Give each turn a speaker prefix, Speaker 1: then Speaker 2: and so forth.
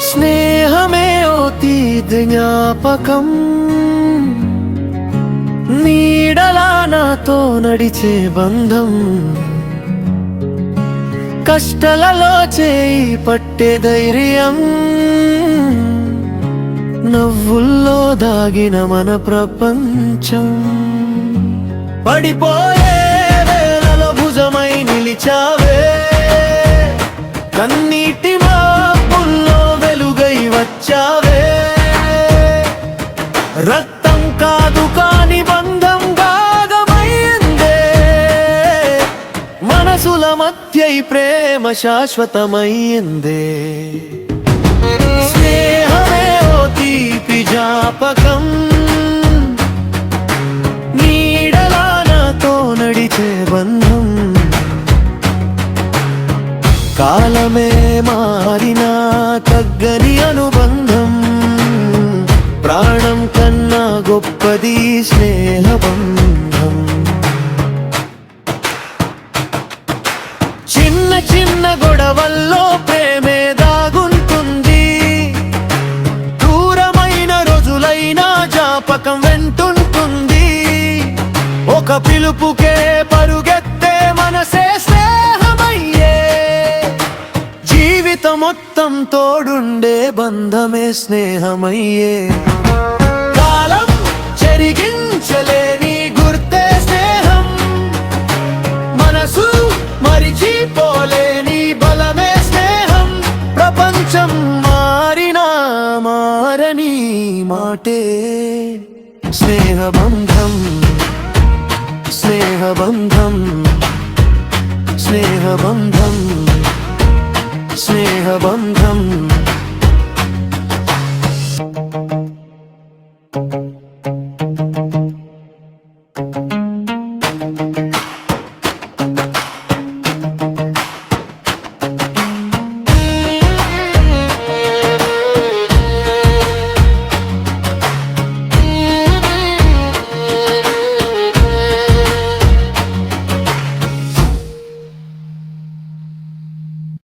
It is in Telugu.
Speaker 1: స్నేహమే జ్ఞాపకం నీడలా నాతో నడిచే బంధం కష్టాలలో చేయి పట్టే ధైర్యం నవ్వుల్లో దాగిన మన ప్రపంచం పడిపోయే వేళలో భుజమై నిలిచావే కన్నీటి మాపుల్లో వెలుగై వచ్చావే రక్తం కాదు కాని బంధం గాఢమైందే మనసుల మధ్య ప్రేమ శాశ్వతమైందే స్నేహమే ఓ తీపి జ్ఞాపకం నీడలా నాతో నడిచే బంధం కాలమే మారినా తగ్గని అనుబంధం ప్రాణం కన్నా గొప్పది స్నేహబంధం చిన్న చిన్న గొడవల్లో ప్రేమే దాగుంటుంది దూరమైన రోజులైనా జ్ఞాపకం వెంటుంటుంది ఒక పిలుపుకే పరుగెత్తే మనసే స్నేహమయ్యే జీవితం మొత్తం తోడుండే బంధమే స్నేహమయ్యే కాలం చెరిగించలేని గుర్తే స్నేహం మనసు మరిచిపోలేని బలమే స్నేహం ప్రపంచం మారినా మారని మాటే స్నేహబంధం స్నేహబంధం స్నేహబంధం స్నేహబంధం